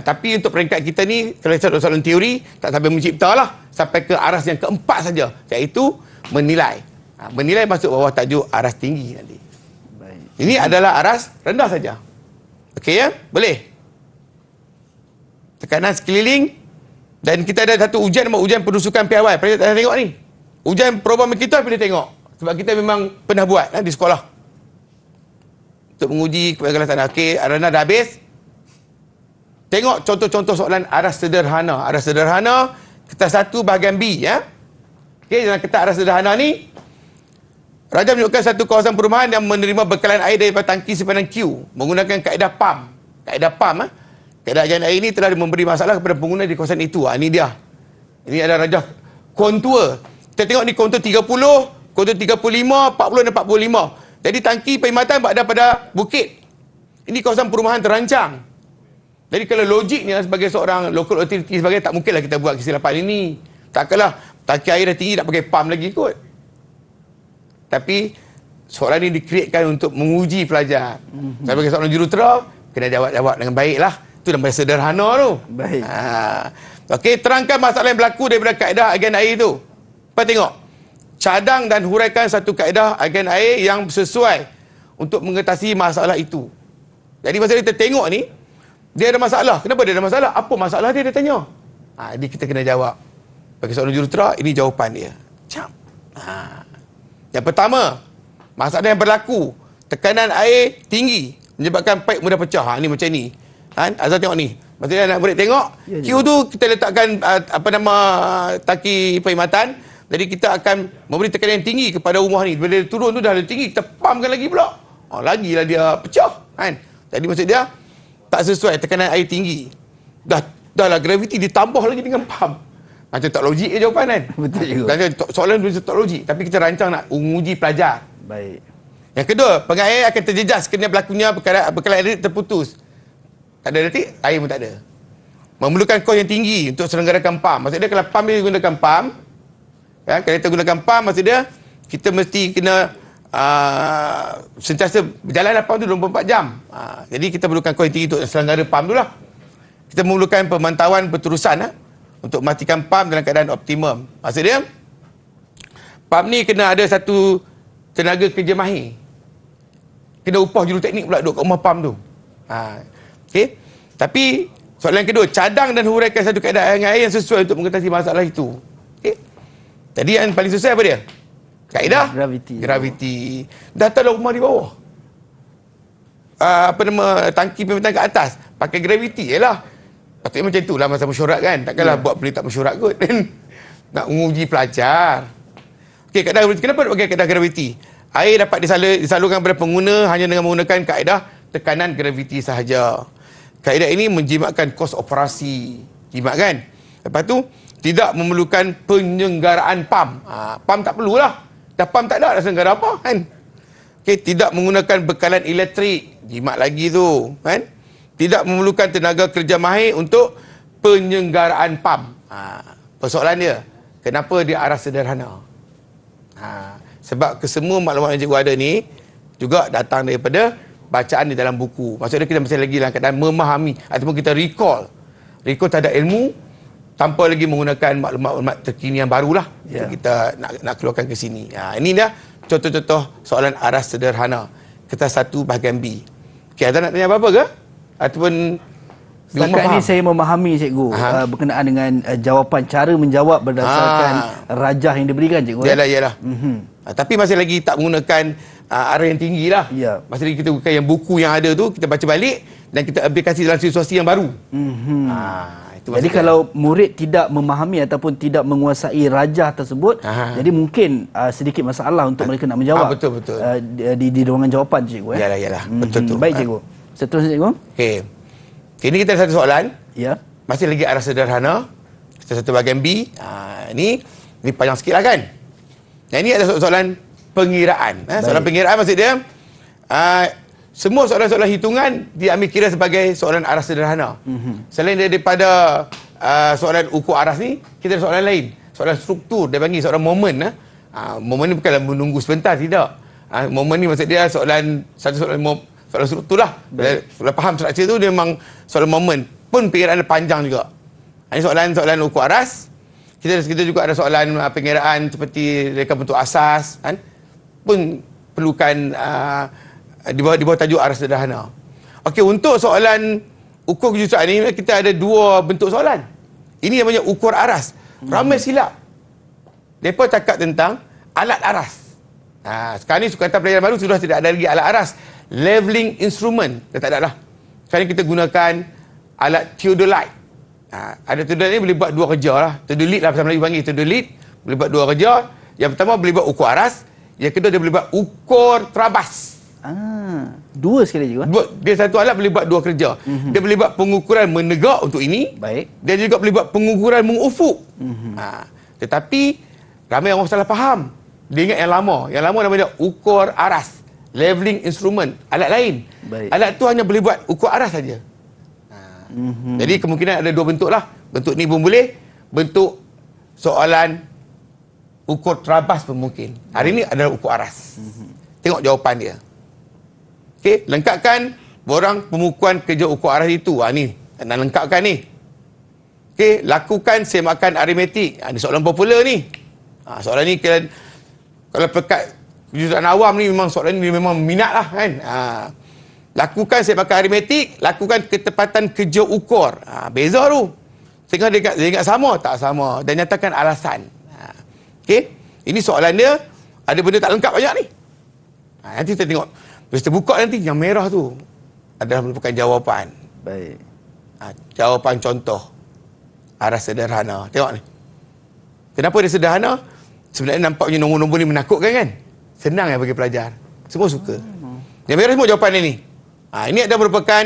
tapi untuk peringkat kita ni kalau soalan teori tak sampai mencipta lah, sampai ke aras yang keempat saja, iaitu menilai. Menilai masuk bawah tajuk aras tinggi nanti. Baik. Ini adalah aras rendah saja. Okey ya? Boleh. Tekanan sekeliling Dan kita ada satu ujian nama ujian pendusukan piawai. Pernah tengok ni? Ujian program kita boleh tengok. Sebab kita memang pernah buat di sekolah. Untuk menguji kegagalan. Okey, Arana dah habis. Tengok contoh-contoh soalan aras sederhana. Aras sederhana, kertas 1 bahagian B. Ya? Okey, dalam kertas aras sederhana ni, Raja menunjukkan satu kawasan perumahan yang menerima bekalan air daripada tangki simpanan Q menggunakan kaedah PAM. Kaedah PAM. Kaedah ajian air ini telah memberi masalah kepada pengguna di kawasan itu. Ini dia. Ini ada rajah kontur. Kita tengok ni kontur 30, kontur 35, 40 dan 45. Jadi tangki perkhidmatan berada pada bukit. Ini kawasan perumahan terancang. Jadi kalau logiknya sebagai seorang local authority sebagainya, tak mungkinlah kita buat kesilapan ini. Takkanlah tangki air dah tinggi nak pakai PAM lagi kot. Tapi soalan ini dikreatkan untuk menguji pelajar. Sebagai seorang jurutera, kena jawab dengan baiklah. Itu nama sederhana tu. Baik. Okey, terangkan masalah yang berlaku daripada kaedah agen air itu. Apa tengok? Cadang dan huraikan satu kaedah agen air yang sesuai untuk mengatasi masalah itu. Jadi masa kita tengok ni, dia ada masalah. Kenapa dia ada masalah? Apa masalah dia tanya? Jadi kita kena jawab. Bagi seorang jurutera, ini jawapan dia. Macam. Yang pertama, masalah yang berlaku, tekanan air tinggi menyebabkan paip mudah pecah. Ni macam ni. Azhar tengok ni. Maksudnya anak murid tengok, Q tu kita letakkan tangki perkhidmatan. Jadi kita akan memberi tekanan yang tinggi kepada rumah ni. Bila dia turun tu dah tinggi, kita pumpkan lagi pula. Lagilah dia pecah. Jadi maksud dia, tak sesuai tekanan air tinggi. Dahlah graviti ditambah lagi dengan pump. Macam tak logik je jawapan kan? Betul juga. Soalan tu tak logik. Tapi kita rancang nak menguji pelajar. Baik. Yang kedua, pengair akan terjejas kerana berlakunya bekalan air terputus. Tak ada detik, air pun tak ada. Memerlukan kos yang tinggi untuk selenggarakan PAM. Maksud dia kalau PAM dia gunakan PAM, kalau kita gunakan PAM, maksud dia kita mesti kena sentiasa berjalan PAM tu 24 jam. Jadi kita perlukan kos yang tinggi untuk selenggara PAM tu lah. Kita memerlukan pemantauan berterusan untuk memastikan PAM dalam keadaan optimum. Maksud dia, PAM ni kena ada satu tenaga kerja mahir. Kena upah juruteknik pula duduk kat rumah PAM tu. Okey. Tapi soalan kedua, cadang dan huraikan satu kaedah air yang sesuai untuk mengatasi masalah itu. Okey. Tadi yang paling susah apa dia? Kaedah graviti. Datanglah rumah di bawah. Tangki perkhidmatan kat atas, pakai graviti jelah. Patutnya macam itulah masa mesyuarat kan. Takkanlah buat pelik tak mesyuarat kot. Nak menguji pelajar. Okey, kaedah graviti. Kenapa nak pakai kaedah graviti? Air dapat disalurkan kepada pengguna hanya dengan menggunakan kaedah tekanan graviti sahaja. Kaedah ini menjimatkan kos operasi. Jimat kan? Lepas tu, tidak memerlukan penyelenggaraan PAM. PAM tak perlulah. Dah PAM tak ada, dah selenggara apa kan? Okey, tidak menggunakan bekalan elektrik. Jimat lagi tu. Kan? Tidak memerlukan tenaga kerja mahir untuk penyelenggaraan PAM. Persoalan dia, kenapa dia aras sederhana? Sebab kesemua maklumat yang cikgu ada ni juga datang daripada bacaan di dalam buku. Maksudnya kita masih lagi dalam keadaan memahami ataupun kita recall terhadap ilmu tanpa lagi menggunakan maklumat terkini yang barulah. Kita nak keluarkan ke sini. Ini dah contoh-contoh soalan aras sederhana. Kertas 1 bahagian B. Okey, Azhar nak tanya apa-apa ke? Ataupun setakat ini saya memahami cikgu berkenaan dengan jawapan, cara menjawab berdasarkan rajah yang diberikan cikgu. Yalah. Tapi masih lagi tak menggunakan arah yang tinggi lah. Masih lagi kita gunakan yang buku yang ada tu, kita baca balik dan kita aplikasi dalam situasi yang baru. Jadi kalau murid tidak memahami ataupun tidak menguasai rajah tersebut, jadi mungkin sedikit masalah untuk mereka nak menjawab. Betul. Di ruangan jawapan cikgu. Yalah. Betul tu. Baik cikgu. Seterusnya cikgu. Okey. Ini kita ada satu soalan. Ya. Masih lagi arah sederhana. Kita satu bahagian B. Ini panjang sikit lah kan. Yang ini ada soalan pengiraan. Soalan pengiraan maksud dia, semua soalan-soalan hitungan diambil kira sebagai soalan aras sederhana. Selain daripada soalan ukur aras ni, kita ada soalan lain. Soalan struktur, dia panggil soalan momen. Momen ni bukanlah menunggu sebentar, tidak. Momen ni maksud dia soalan struktur lah. Bila faham struktur tu, dia memang soalan momen. Pun pengiraan dia panjang juga. Ini soalan ukur aras. Kita juga ada soalan pengiraan seperti reka bentuk asas. Pun perlukan di bawah tajuk aras sederhana. Okey, untuk soalan ukur kejuruteraan ni kita ada dua bentuk soalan. Ini namanya ukur aras. Ramai silap. Mereka cakap tentang alat aras. Sekarang ni Sukatan Pelajaran Baru sudah tidak ada lagi alat aras. Leveling instrument. Dah tak ada lah. Sekarang kita gunakan alat theodolite. Ada theodolite ni boleh buat dua kerja lah. Theodolite lah, bahasa Melayu panggil theodolite. Boleh buat dua kerja. Yang pertama boleh buat ukur aras. Yang kedua dia boleh buat ukur terabas. Dua sekali juga. Dia satu alat boleh buat dua kerja. Dia boleh buat pengukuran menegak untuk ini. Baik. Dia juga boleh buat pengukuran mengufuk. Tetapi ramai orang salah faham. Dia ingat yang lama. Yang lama namanya ukur aras. Leveling instrument. Alat lain. Baik. Alat tu hanya boleh buat ukur aras saja. Jadi kemungkinan ada dua bentuk lah. Bentuk ni pun boleh. Bentuk soalan ukur terabas pun mungkin. Hari ni adalah ukur aras. Tengok jawapan dia. Okey, lengkapkan borang pemukuan kerja ukur aras itu. Ni, nak lengkapkan ni. Okey, lakukan semakan aritmetik. Ni soalan popular ni. Soalan ni kalau pekat kejuruteraan awam ni memang soalan ni memang minat lah kan. Lakukan semakan aritmetik, lakukan ketepatan kerja ukur. Beza tu. Tengah dia ingat sama, tak sama. Dan nyatakan alasan. Okey, ini soalan dia. Ada benda tak lengkap banyak ni. Nanti kita tengok. Bila kita buka nanti, yang merah tu adalah merupakan jawapan. Baik. Jawapan contoh. Aras sederhana. Tengok ni. Kenapa dia sederhana? Sebenarnya nampaknya nombor-nombor ni menakutkan kan? Senang yang bagi pelajar. Semua suka. Yang merah semua jawapan dia ni. Ini adalah merupakan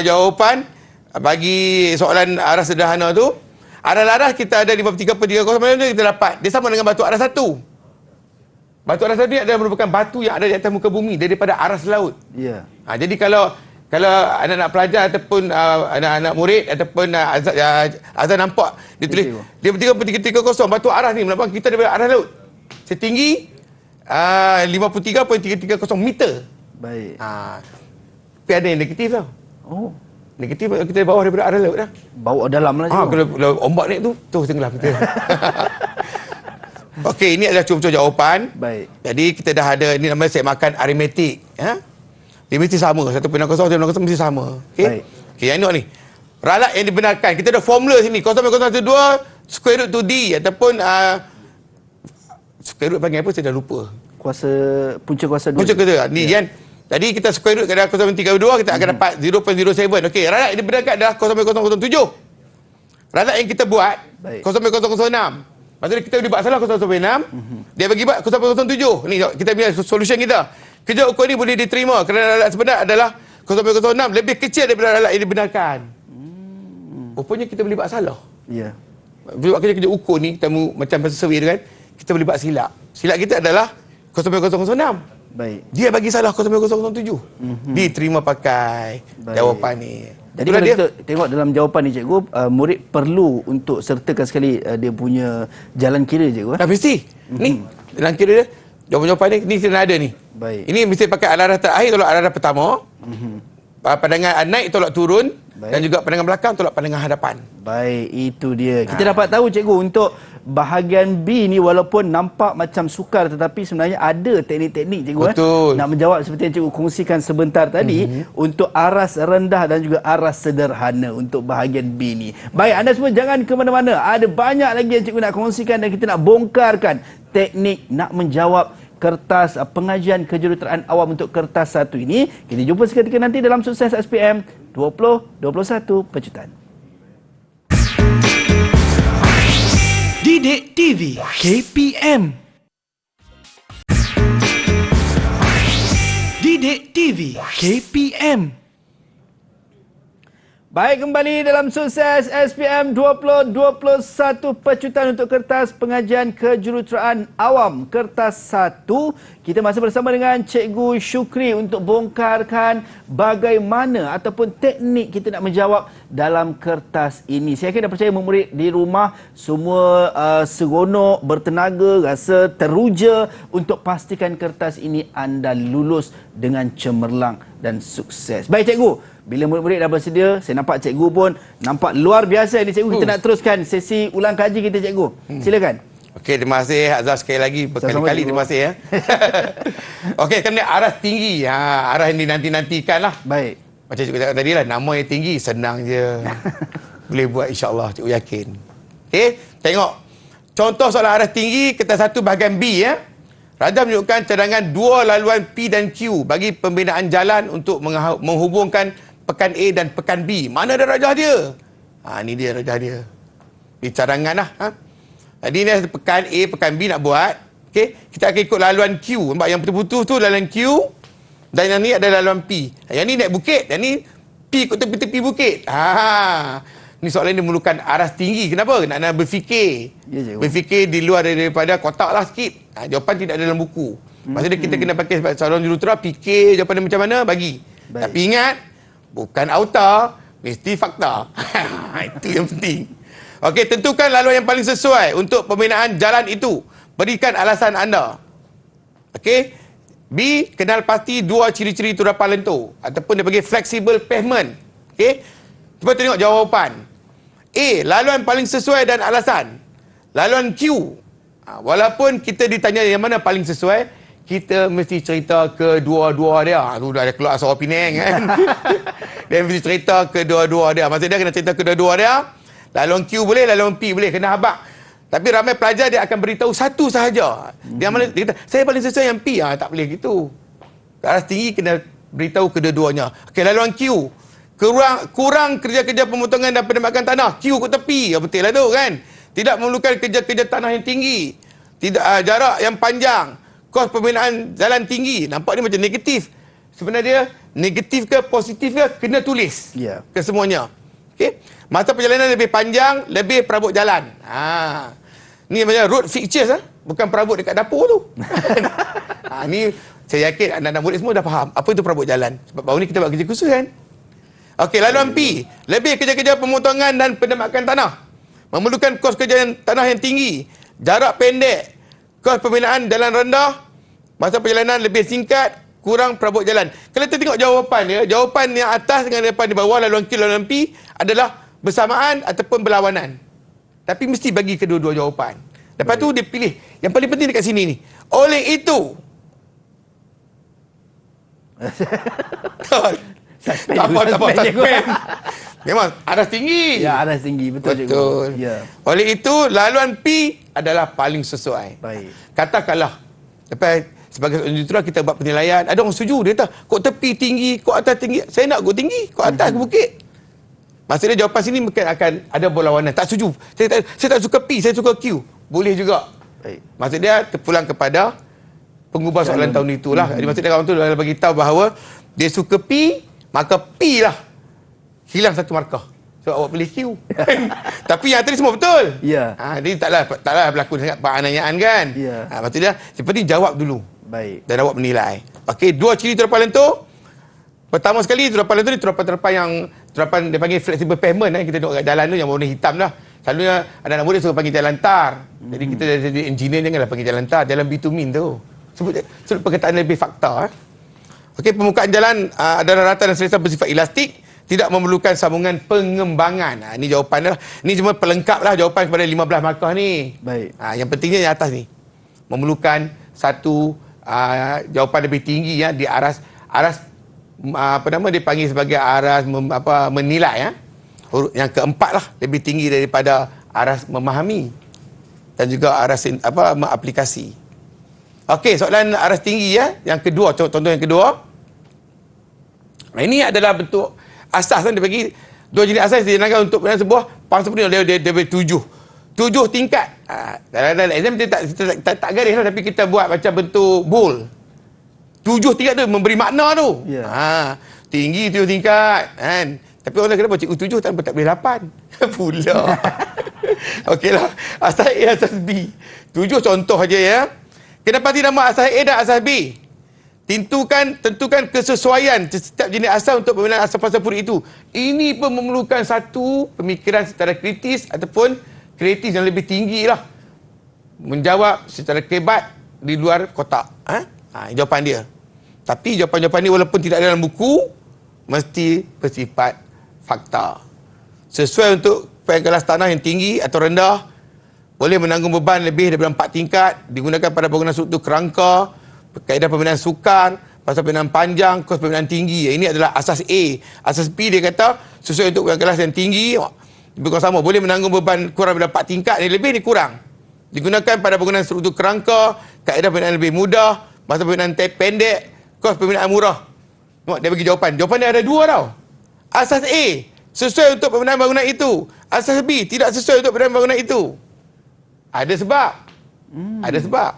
jawapan bagi soalan aras sederhana tu. Aras kita ada 53.30 mana kita dapat. Dia sama dengan batu aras satu. Batu aras satu ni adalah merupakan batu yang ada di atas muka bumi daripada aras laut. Ya. Jadi kalau anak-anak pelajar ataupun anak-anak murid ataupun Azhar nampak dia tulis dia 53.30 batu aras ni melambang kita daripada aras laut. Setinggi 53.330 meter. Baik. Tapi ada yang negatif tau. Oh. Negatif kita bawah daripada aras laut dah. Bawa dalam lah. Kalau ombak naik tu tenggelam kita. Okey, ini adalah contoh jawapan. Baik. Jadi kita dah ada ini namanya semakan aritmetik. Dia mesti sama. 1.0, 1.0 mesti sama. Okey. Baik. Okey, yang ni. Ralat yang dibenarkan. Kita ada formula sini. 0.012 square root 2D ataupun square root panggil apa? Saya dah lupa. Punca kuasa 2. Punca kuasa. Ni kan. Jadi kita square root pada 0.32 kita akan dapat 0.07. Okey, ralat yang dibenarkan adalah 0.007. Ralat yang kita buat 0.006. Maksudnya kita boleh buat salah 0.6. Dia bagi buat 0.07. Ni kita punya solution kita. Kerja ukur ni boleh diterima kerana ralat sebenar adalah 0.06 lebih kecil daripada ralat yang dibenarkan. Rupanya kita boleh buat salah. Ya. Bila buat kerja ukur ni, kita macam pasal survey tu kan, kita boleh buat silap. Silap kita adalah 0.006. Baik. Dia bagi salah 0.007. Diterima pakai jawapan ni. Jadi kalau kita tengok dalam jawapan ni cikgu, murid perlu untuk sertakan sekali dia punya jalan kira cikgu. Mesti. Ni jalan kira dia. Jawapan-jawapan ni kena ada ni. Baik. Ini mesti pakai arah terakhir tolak arah pertama. Pandangan naik tolak turun. Baik. Dan juga pandangan belakang tolak pandangan hadapan. Baik, itu dia. Kita dapat tahu cikgu untuk bahagian B ni walaupun nampak macam sukar tetapi sebenarnya ada teknik-teknik cikgu. Betul. Nak menjawab seperti yang cikgu kongsikan sebentar tadi untuk aras rendah dan juga aras sederhana untuk bahagian B ni. Baik, anda semua jangan ke mana-mana. Ada banyak lagi yang cikgu nak kongsikan dan kita nak bongkarkan teknik nak menjawab kertas pengajian kejuruteraan awam untuk kertas 1 ini. Kita jumpa seketika nanti dalam Sukses SPM 2021 Pecutan. Didik TV KPM. Didik TV KPM. Baik, kembali dalam Sukses SPM 2021 Pecutan untuk kertas pengajian kejuruteraan awam kertas 1. Kita masih bersama dengan Cikgu Syukri untuk bongkarkan bagaimana ataupun teknik kita nak menjawab dalam kertas ini. Saya yakin dan percaya murid di rumah semua seronok, bertenaga, rasa teruja untuk pastikan kertas ini anda lulus dengan cemerlang dan sukses. Baik cikgu, bila murid-murid dah bersedia, saya nampak cikgu pun nampak luar biasa ni cikgu. Kita nak teruskan sesi ulang kaji kita cikgu. Silakan. Okey, terima kasih Azhar sekali lagi. Berkali-kali terima kasih ya. Okey, kena aras tinggi. Arah yang dinanti-nantikan lah. Baik. Macam cikgu cakap tadi lah, nama yang tinggi senang je. Boleh buat insya-Allah, cikgu yakin. Okey, tengok. Contoh soalan aras tinggi kertas 1 bahagian B ya. Rajah menunjukkan cadangan dua laluan P dan Q bagi pembinaan jalan untuk menghubungkan pekan A dan pekan B. Mana ada rajah dia? Ni dia rajah dia. Di cadangan lah. Jadi ni pekan A, pekan B nak buat. Okey, kita akan ikut laluan Q. Nampak yang putus-putus tu laluan Q. Dan yang ni ada laluan P. Yang ni naik bukit. Yang ni P ikut tepi-tepi bukit. Ni soalan ni memerlukan aras tinggi. Kenapa? Nak berfikir. Ya, cikgu. Berfikir di luar daripada kotak lah sikit. Jawapan tidak ada dalam buku. Maksudnya kita kena pakai soalan jurutera, fikir jawapan dia macam mana, bagi. Baik. Tapi ingat, bukan auta, mesti fakta. Itu yang penting. Okey, tentukan laluan yang paling sesuai untuk pembinaan jalan itu. Berikan alasan anda. Okey. B, kenal pasti dua ciri-ciri turapan lentur ataupun dia panggil flexible pavement. Okey. Cuba tengok jawapan. A, laluan paling sesuai dan alasan. Laluan Q. Walaupun kita ditanya yang mana paling sesuai, kita mesti cerita kedua-dua dia. Tu dah keluar suara Penang kan. Dia mesti cerita kedua-dua dia. Maksud dia kena cerita kedua-dua dia. Laluan Q boleh, laluan P boleh. Kena habaq. Tapi ramai pelajar dia akan beritahu satu sahaja. Dia mana dia kata, saya paling sesuai yang P. Tak boleh gitu. Aras tinggi kena beritahu kedua-duanya. Okey, laluan Q. Kurang kerja-kerja pemotongan dan penembakan tanah. Q ke tepi. Betul lah tu kan. Tidak memerlukan kerja-kerja tanah yang tinggi. Tidak jarak yang panjang. Kos pembinaan jalan tinggi. Nampak ni macam negatif. Sebenarnya negatif ke positif ke kena tulis. Ya. Ke semuanya. Okey. Masa perjalanan lebih panjang, lebih perabot jalan. Ni macam road fixtures bukan perabot dekat dapur tu. Ni saya yakin anak-anak murid semua dah faham apa itu perabot jalan. Sebab baru ni kita buat kerja khusus kan. Okey, laluan P. Lebih kerja-kerja pemotongan dan penemakan tanah. Memerlukan kos kerja tanah yang tinggi. Jarak pendek. Kos pembinaan jalan rendah. Masa perjalanan lebih singkat. Kurang perabot jalan. Kalau kita tengok jawapan dia, jawapan yang atas dengan jawapan di bawah, laluan Q, laluan P adalah bersamaan ataupun berlawanan. Tapi mesti bagi kedua-dua jawapan. Lepas tu dia pilih. Yang paling penting dekat sini ni. Oleh itu. Tak apa. Memang aras tinggi. Ya, aras tinggi. Betul, cikgu. Betul. Ya. Oleh itu, laluan P adalah paling sesuai. Baik. Katakanlah, lepas sebagai jurutera kita buat penilaian, ada orang setuju, dia kata, kok tepi tinggi, kok atas tinggi. Saya nak kok tinggi, kok atas ke bukit. Maksudnya jawapan sini mungkin akan ada berlawanan. Tak setuju. Saya tak suka P, saya suka Q. Boleh juga. Baik. Maksud dia terpulang kepada pengubah soalan tahun itulah. Jadi maksud dia kawan tu dah bagi tahu bahawa dia suka P, maka P lah hilang satu markah. So awak pilih Q. Tapi yang tadi semua betul. Ya. Jadi taklah berlaku sangat penganiayaan kan. Ya. Maksud dia seperti jawab dulu. Baik. Dan awak menilai. Okey, dua ciri terapan lentur. Pertama sekali terapan lentur ni terapan yang terapan dia panggil flexible pavement kita tengok kat jalan tu yang warna hitam dah. Selalunya anak-anak muda suka panggil jalan tar. Jadi kita jadi engineer janganlah panggil jalan tar, jalan bitumin tu. Sebut perkataan lebih fakta. Okey, permukaan jalan adalah rata dan selesa bersifat elastik, tidak memerlukan sambungan pengembangan. Ini jawapan dia lah. Ini cuma pelengkap lah jawapan kepada 15 markah ni. Baik. Yang pentingnya yang atas ni. Memerlukan satu jawapan lebih tinggi di aras dipanggil sebagai aras menilai. Yang keempat lah lebih tinggi daripada aras memahami dan juga aras mengaplikasi. Okey, soalan aras tinggi yang kedua, contoh yang kedua. Ini adalah bentuk asas dia bagi dua jenis asas digunakan untuk sebuah pangsa penuh dia beri 7 tingkat. Dalam exam kita tak garis lah, tapi kita buat macam bentuk bowl. 7 tingkat tu memberi makna tu. Yeah. Tinggi 7 tingkat kan. Tapi orang kenapa cikgu 7 tak boleh 8 pula. Okeylah, asas A, asas B. 7 contoh aja ya. Kenapa tidak nama asas A dan asas B? Tentukan kesesuaian setiap jenis asas untuk pembinaan asas pasal purik itu. Ini pun memerlukan satu pemikiran secara kritis ataupun kreatif yang lebih tinggi lah. Menjawab secara kebat di luar kotak. Jawapan dia. Tapi jawapan-jawapan ni walaupun tidak ada dalam buku, mesti bersifat fakta. Sesuai untuk kelas tanah yang tinggi atau rendah, boleh menanggung beban lebih daripada 4 tingkat, digunakan pada bangunan struktur kerangka, kaedah pembinaan sukar, pasal pembinaan panjang, kos pembinaan tinggi. Ini adalah asas A. Asas B dia kata, sesuai untuk kelas yang tinggi, Bukan sama, boleh menanggung beban kurang daripada 4 tingkat, ni lebih ni kurang. Digunakan pada penggunaan struktur kerangka, kaedah pembinaan lebih mudah, masa pembinaan pendek, kos pembinaan murah. Tengok, dia bagi jawapan. Jawapan dia ada 2 tau. Asas A, sesuai untuk pembinaan bangunan itu. Asas B, tidak sesuai untuk pembinaan bangunan itu. Ada sebab. Ada sebab.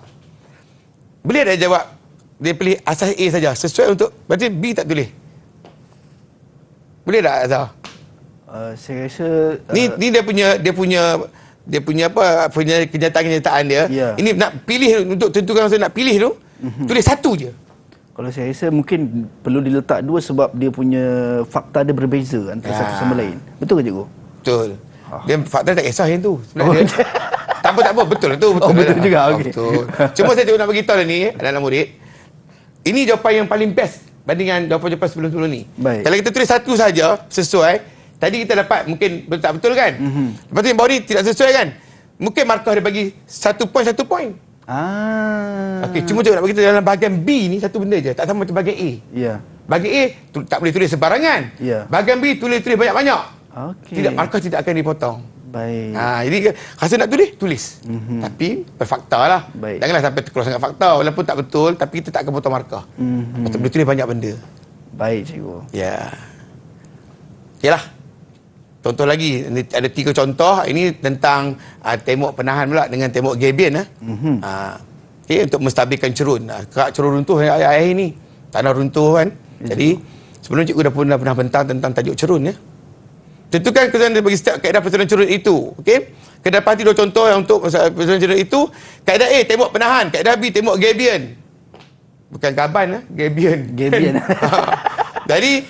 Boleh dia jawab, dia pilih asas A saja, sesuai untuk, berarti B tak tulis. Boleh tak Azhar? Saya rasa Ni dia punya apa, punya kenyataan dia. Ya. Ini nak pilih, untuk tentukan masa nak pilih tu, tulis satu je. kalau saya rasa mungkin perlu diletak 2 sebab dia punya fakta dia berbeza antara satu sama lain. Betul ke cikgu? Betul. Dia fakta tak kisah yang tu sebenarnya. Tak apa, betul tu. Betul, betul juga, okey. Betul. Cuma saya nak bagi tahu ni, anak-anak murid. Ini jawapan yang paling best bandingan jawapan-jawapan sebelum-sebelum ni. Baik. Kalau kita tulis satu saja sesuai, tadi kita dapat mungkin tak betul kan? Lepas tu yang bawah ni tidak sesuai kan? Mungkin markah dia bagi 1 poin. Okey, cuma cikgu nak bagi tahu dalam bahagian B ni satu benda je, tak sama macam bahagian A. Ya. Bahagian A tak boleh tulis sebarangan. Ya. Bahagian B tulis banyak-banyak. Okey. Tidak, markah tidak akan dipotong. Baik. Jadi rasa nak tulis. Tapi berfakta lah. Baik. Janganlah sampai terkeluar sangat fakta. Walaupun tak betul, tapi kita tak akan potong markah. Betul, boleh tulis banyak benda. Baik cikgu. Ya. Yalah. Contoh lagi, ada 3 contoh. Ini tentang tembok penahan pula dengan tembok gabion. Okay, untuk menstabilkan cerun. Cerun runtuh akhir ni. Tanah runtuh kan. Jadi, sebelum cikgu dah pernah bentang tentang tajuk cerun ya. Tentukan kesudahan bagi setiap kaedah persudahan cerun itu. Okey? Kita dapati 2 contoh yang untuk persudahan cerun itu. Kaedah A, tembok penahan. Kaedah B, tembok gabion. Bukan gaban, gabion. Gabion. Jadi,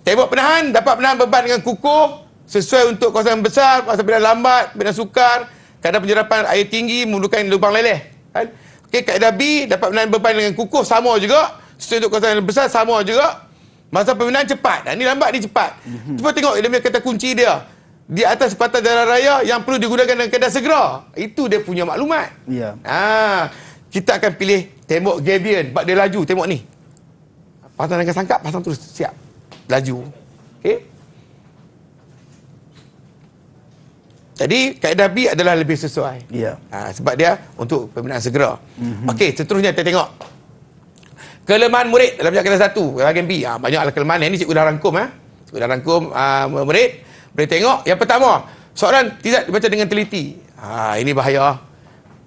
tembok penahan dapat menahan beban dengan kukuh sesuai untuk kawasan besar, kawasan bidang lambat, bidang sukar, kadar penyerapan air tinggi, memerlukan lubang leleh. Kan? Okey, kaedah B dapat menahan beban dengan kukuh, sama juga. Sesuai untuk kawasan besar, sama juga. Masa pembinaan cepat. Ni lambat, ni cepat. Cuba tengok dia punya kata kunci dia. Di atas sepatah jalan raya yang perlu digunakan dengan keadaan segera. Itu dia punya maklumat. Ya. Kita akan pilih tembok gabion. Sebab dia laju. Tembok ni. Pasang dengan sangkap, pasang terus. Siap. Laju. Okey. Jadi, kaedah B adalah lebih sesuai. Ya. Sebab dia untuk pembinaan segera. Okey, seterusnya kita tengok. Kelemahan murid dalam kelas 1, bahagian B. Banyaklah kelemahan. Ini cikgu dah rangkum. Cikgu dah rangkum murid. Boleh tengok. Yang pertama, soalan tidak dibaca dengan teliti. Ini bahaya.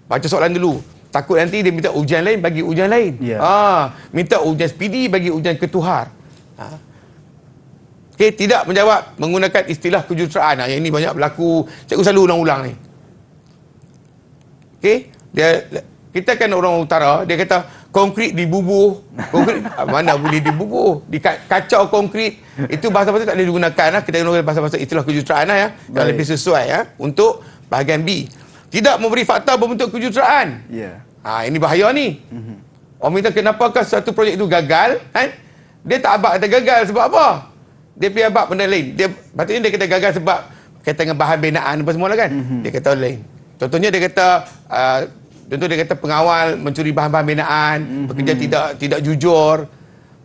Baca soalan dulu. Takut nanti dia minta ujian lain, bagi ujian lain. Ya. Minta ujian speedy, bagi ujian ketuhar. Okay, tidak menjawab menggunakan istilah kejuruteraan. Yang ini banyak berlaku. Cikgu selalu ulang-ulang ni. Okay, kita kan orang utara, dia kata konkrit dibubuh. Konkrit mana boleh dibubuh? Kacau konkrit. Itu bahasa-bahasa tak boleh digunakan. Kita gunakan bahasa-bahasa istilah kejuruteraan yang lebih sesuai untuk bahagian B. Tidak memberi fakta berbentuk kejuruteraan. Ya. Ini bahaya ni. Orang minta kenapakah satu projek itu gagal, kan? Dia tak abak kata gagal sebab apa? Dia pergi abak benda lain. Patutnya dia kata gagal sebab kaitan dengan bahan binaan apa semua lah kan. Dia kata lain. Contohnya dia kata dia kata pengawal mencuri bahan-bahan binaan, bekerja tidak jujur.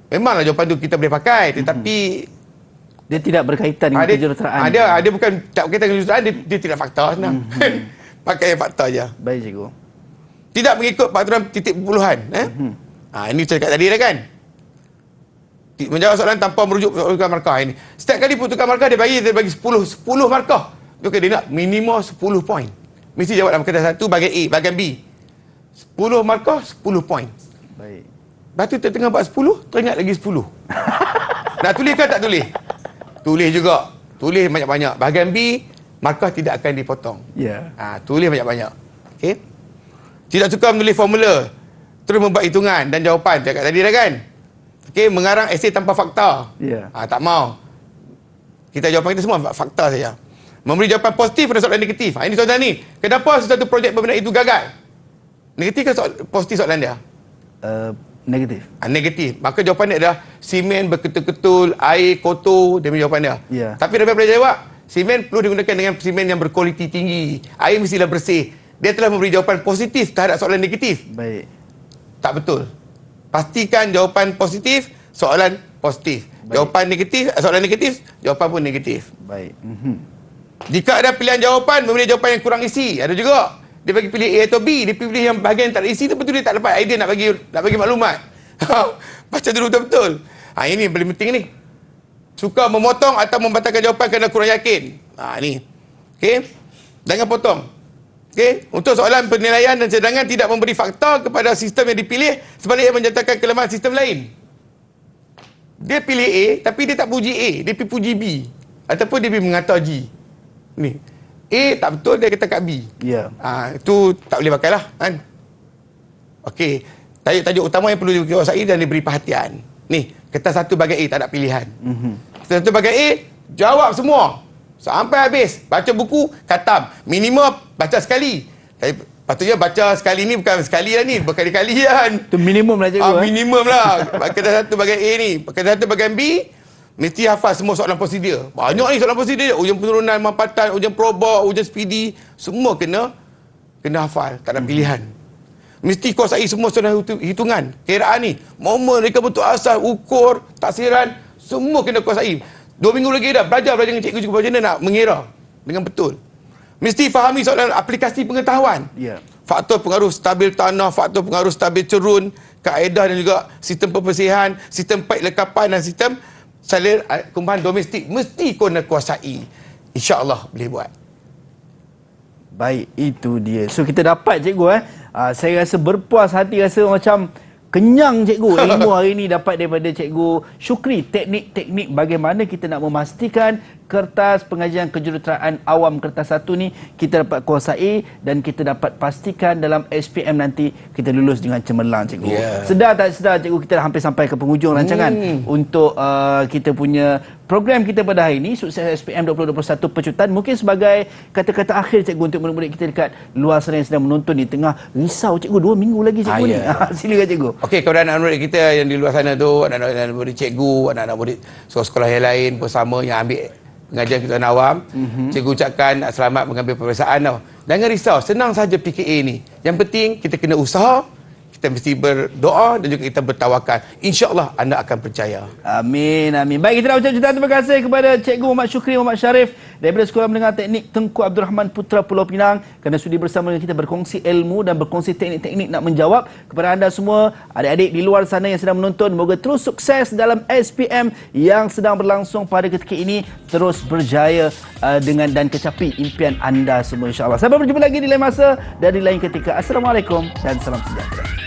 Memanglah jawapan tu kita boleh pakai, tetapi dia tidak berkaitan dengan kejuruteraan. Dia bukan tak berkaitan dengan kejuruteraan, dia tidak fakta senang. Pakai fakta je. Baik cikgu. Tidak mengikut peraturan titik perpuluhan. Ini saya cakap tadi dah kan. Menjawab soalan tanpa merujuk pertukaran markah ini. Setiap kali pertukaran markah dia bagi 10 markah. Okey, dia nak minimum 10 poin. Mesti jawab dalam keadaan 1 bahagian A, bahagian B. 10 markah, 10 poin. Baik. Lepas tu tengah buat 10, teringat lagi 10. Nak tulis ke tak tulis? Tulis juga. Tulis banyak-banyak. Bahagian B, markah tidak akan dipotong. Ya. Tulis banyak-banyak. Okey. Tidak suka menulis formula. Terus membuat hitungan dan jawapan. Cakap tadi dah kan? Okey, mengarang esei tanpa fakta. Ya. Tak mau. Kita jawapan kita semua fakta saja. Memberi jawapan positif pada soalan negatif. Ini soalan ni. Kenapa sesuatu projek pembinaan itu gagal? Negatif ke positif soalan dia? Negatif. Negatif. Maka jawapan dia adalah simen berketul-ketul, air kotor. Dia punya jawapan dia. Ya. Tapi dia boleh jawab. Simen perlu digunakan dengan simen yang berkualiti tinggi. Air mestilah bersih. Dia telah memberi jawapan positif terhadap soalan negatif. Baik. Tak betul. Pastikan jawapan positif, soalan positif. Baik. Jawapan negatif, soalan negatif, jawapan pun negatif. Baik. Jika ada pilihan jawapan, memilih jawapan yang kurang isi. Ada juga. Dia bagi pilih A atau B. Dia pilih yang bahagian yang tak ada isi tu, betul dia tak dapat idea nak bagi maklumat. Baca dulu betul-betul. Ini yang paling penting ni. Suka memotong atau membatalkan jawapan kerana kurang yakin. Ni. Okey. Jangan potong. Okey. Untuk soalan penilaian dan cadangan tidak memberi fakta kepada sistem yang dipilih, sebaliknya menyatakan kelemahan sistem lain. Dia pilih A, tapi dia tak puji A. Dia puji B. Ataupun dia mengata G. Ni. A tak betul, dia kata kat B. Ya. Itu tak boleh pakai lah. Kan? Okey. Tajuk-tajuk utama yang perlu dikuasai dan diberi perhatian. Ni, kertas satu bahagian A tak ada pilihan. Kertas satu bahagian A, jawab semua. Sampai habis. Baca buku, khatam. Minimum, baca sekali. Tapi patutnya baca sekali ni bukan sekali lah ni. Berkali-kali kan. Itu minimum lah cikgu. Minimum lah. Kertas satu bahagian A ni. Kertas satu bahagian B, mesti hafal semua soalan prosedur. Banyak ni soalan prosedur. Ujian penurunan, mampatan, ujian probok, ujian speedy. Semua kena hafal. Tak ada pilihan. Mesti kuasai semua soalan hitungan. Kiraan ni. Momen, reka bentuk asal, ukur, taksiran. Semua kena kuasai. 2 minggu lagi dah. Belajar dengan cikgu-cikgu macam mana nak mengira dengan betul. Mesti fahami soalan aplikasi pengetahuan. Ya. Faktor pengaruh stabil tanah, faktor pengaruh stabil cerun, kaedah dan juga sistem pembersihan, sistem paip lekapan dan sistem salir kumpulan domestik. Mesti kau nak kuasai. InsyaAllah boleh buat. Baik, itu dia. So kita dapat cikgu saya rasa berpuas hati, rasa macam kenyang cikgu. Ilmu hari ini dapat daripada cikgu Syukri. Teknik-teknik bagaimana kita nak memastikan kertas pengajian kejuruteraan awam kertas 1 ni kita dapat kuasai dan kita dapat pastikan dalam SPM nanti kita lulus dengan cemerlang cikgu. Sedar tak sedar cikgu, kita dah hampir sampai ke penghujung rancangan untuk kita punya program kita pada hari ini, Sukses SPM 2021 Pecutan. Mungkin sebagai kata-kata akhir cikgu untuk murid-murid kita dekat luar sana yang sedang menonton di tengah risau cikgu 2 minggu lagi cikgu ni. Silakan cikgu. Okey, kepada anak murid kita yang di luar sana tu, anak-anak murid cikgu, anak-anak murid sekolah-sekolah yang lain bersama yang ambil pengajian kejuruteraan awam, cikgu ucapkan selamat mengambil peperiksaan tau. Jangan risau, senang saja PKA ni. Yang penting kita kena usaha, kita mesti berdoa dan juga kita bertawakal. InsyaAllah anda akan percaya. Amin, amin. Baik, kita nak ucap jutaan terima kasih kepada Cikgu Muhammad Syukri Muhammad Syarif daripada Sekolah Menengah Teknik Tengku Abdul Rahman Putra Pulau Pinang kerana sudi bersama dengan kita berkongsi ilmu dan berkongsi teknik-teknik nak menjawab. Kepada anda semua, adik-adik di luar sana yang sedang menonton, moga terus sukses dalam SPM yang sedang berlangsung pada ketika ini. Terus berjaya dengan dan kecapi impian anda semua insya-Allah. Sampai berjumpa lagi di lain masa dan di lain ketika. Assalamualaikum dan salam sejahtera.